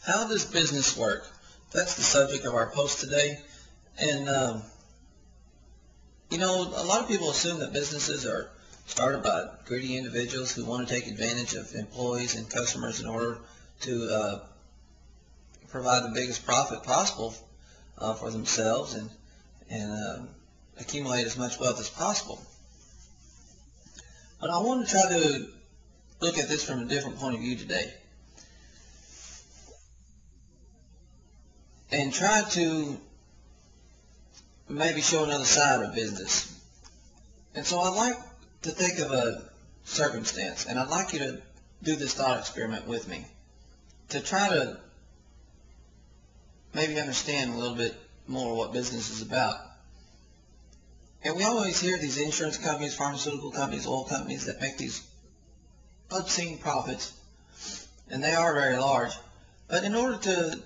How does business work? That's the subject of our post today. And, a lot of people assume that businesses are started by greedy individuals who want to take advantage of employees and customers in order to provide the biggest profit possible for themselves and accumulate as much wealth as possible. But I want to try to look at this from a different point of view today, and try to maybe show another side of business. And so I'd like to think of a circumstance, and I'd like you to do this thought experiment with me to try to maybe understand a little bit more what business is about. And we always hear these insurance companies, pharmaceutical companies, oil companies that make these obscene profits, and they are very large. But in order to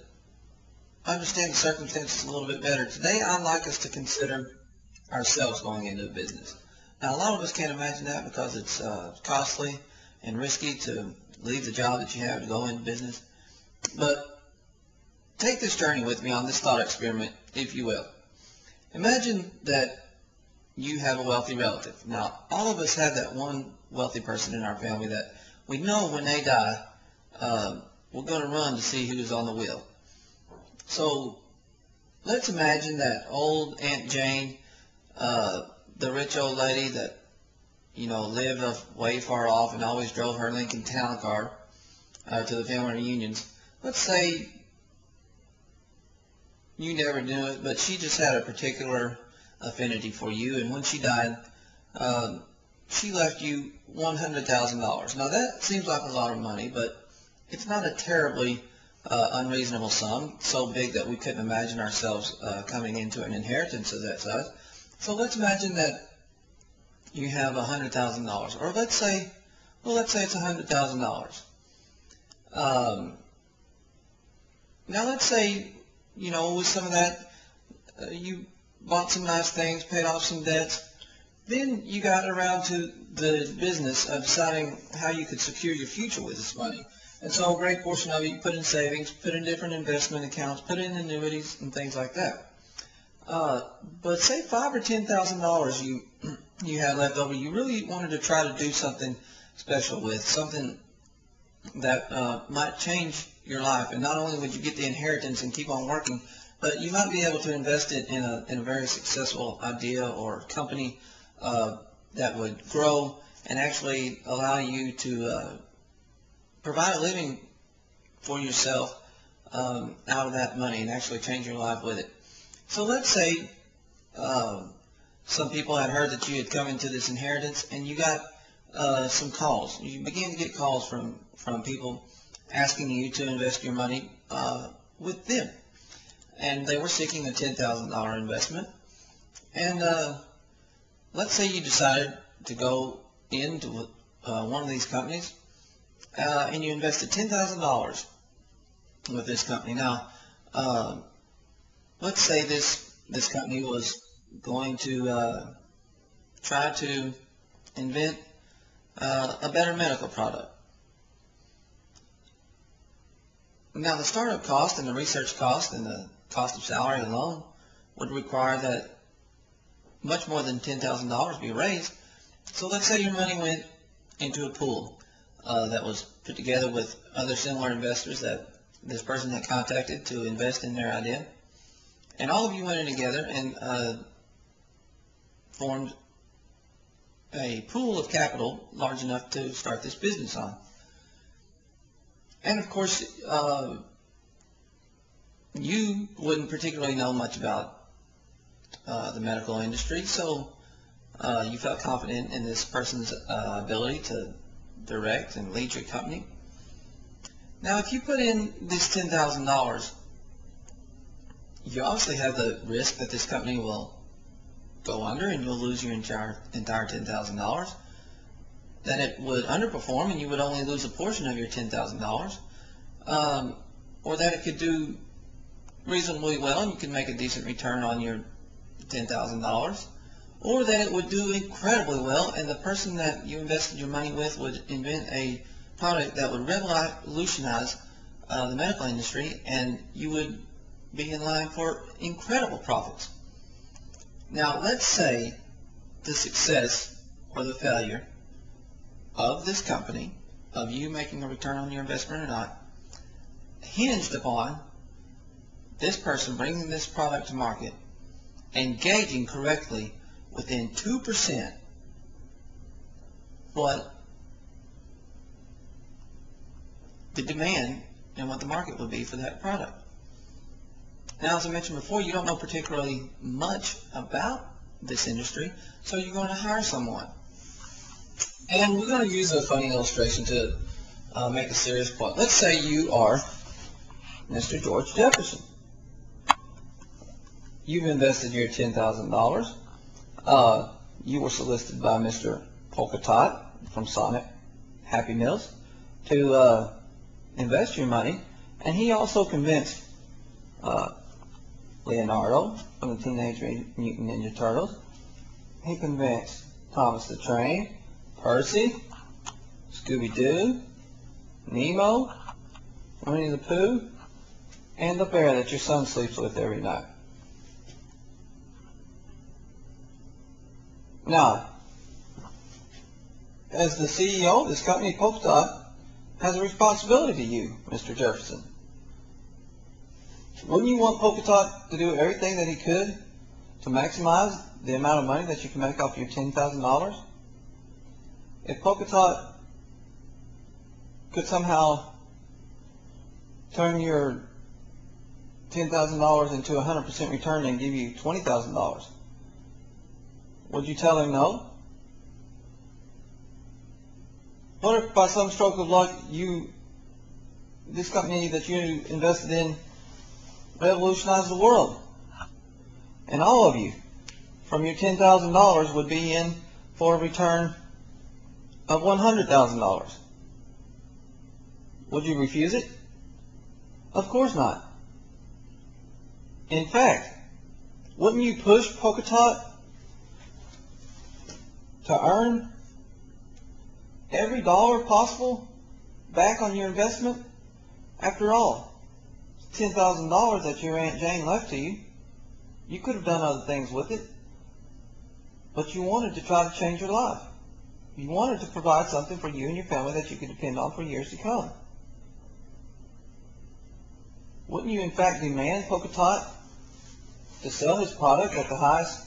understand the circumstances a little bit better, today I'd like us to consider ourselves going into a business. Now, a lot of us can't imagine that because it's costly and risky to leave the job that you have to go into business. But take this journey with me on this thought experiment, if you will. Imagine that you have a wealthy relative. Now, all of us have that one wealthy person in our family that we know when they die, we're going to run to see who's on the will. So let's imagine that old Aunt Jane, the rich old lady that, lived way far off and always drove her Lincoln Town Car to the family reunions. Let's say you never knew it, but she just had a particular affinity for you, and when she died, she left you $100,000. Now that seems like a lot of money, but it's not a terribly unreasonable sum, so big that we couldn't imagine ourselves coming into an inheritance of that size. So let's imagine that you have $100,000, or let's say it's $100,000. Now let's say, with some of that, you bought some nice things, paid off some debts. Then you got around to the business of deciding how you could secure your future with this money. And so a great portion of it you put in savings, put in different investment accounts, put in annuities and things like that. But say $5,000 or $10,000 you had left over, you really wanted to try to do something special with, something that might change your life. And not only would you get the inheritance and keep on working, but you might be able to invest it in a very successful idea or company that would grow and actually allow you to provide a living for yourself out of that money and actually change your life with it. So let's say some people had heard that you had come into this inheritance, and you got some calls. You began to get calls from people asking you to invest your money with them. And they were seeking a $10,000 investment. And let's say you decided to go into one of these companies and you invested $10,000 with this company. Now, let's say this company was going to try to invent a better medical product. Now, the startup cost and the research cost and the cost of salary alone would require that much more than $10,000 be raised. So let's say your money went into a pool that was put together with other similar investors that this person had contacted to invest in their idea. And all of you went in together and formed a pool of capital large enough to start this business on. And of course, you wouldn't particularly know much about the medical industry, so you felt confident in this person's ability to direct and lead your company. Now, if you put in this $10,000, you obviously have the risk that this company will go under and you'll lose your entire $10,000. That it would underperform and you would only lose a portion of your $10,000, or that it could do reasonably well and you can make a decent return on your $10,000, or that it would do incredibly well and the person that you invested your money with would invent a product that would revolutionize the medical industry, and you would be in line for incredible profits. Now, let's say the success or the failure of this company, of you making a return on your investment or not, hinged upon this person bringing this product to market, engaging correctly within 2% what the demand and what the market would be for that product. Now, as I mentioned before, you don't know particularly much about this industry, so you're going to hire someone. And we're going to use a funny illustration to make a serious point. Let's say you are Mr. George Jefferson. You've invested your $10,000. You were solicited by Mr. Polka Tot from Sonic Happy Meals to invest your money, and he also convinced Leonardo from the Teenage Mutant Ninja Turtles. He convinced Thomas the Train, Percy, Scooby-Doo, Nemo, Winnie the Pooh, and the bear that your son sleeps with every night. Now, as the CEO of this company, Polka Tot has a responsibility to you, Mr. Jefferson. Wouldn't you want Polka Tot to do everything that he could to maximize the amount of money that you can make off your $10,000? If Polka Tot could somehow turn your $10,000 into a 100% return and give you $20,000, would you tell him no? What if by some stroke of luck this company that you invested in revolutionized the world, and all of you from your $10,000 would be in for a return of $100,000? Would you refuse it? Of course not. In fact, wouldn't you push Polka Tot to earn every dollar possible back on your investment? After all, $10,000 that your Aunt Jane left to you, you could have done other things with it, but you wanted to try to change your life. You wanted to provide something for you and your family that you could depend on for years to come. Wouldn't you in fact demand Polka Tot to sell his product at the highest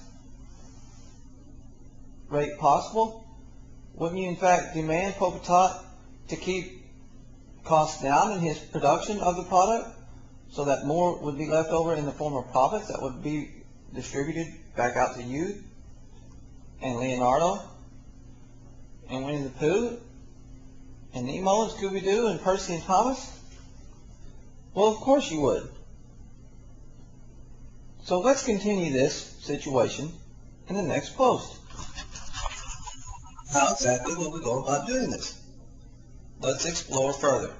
rate possible? Wouldn't you in fact demand Polka Tot to keep costs down in his production of the product so that more would be left over in the form of profits that would be distributed back out to you and Leonardo and Winnie the Pooh and Nemo and Scooby-Doo and Percy and Thomas? Well, of course you would. So let's continue this situation in the next post. How exactly will we go about doing this? Let's explore further.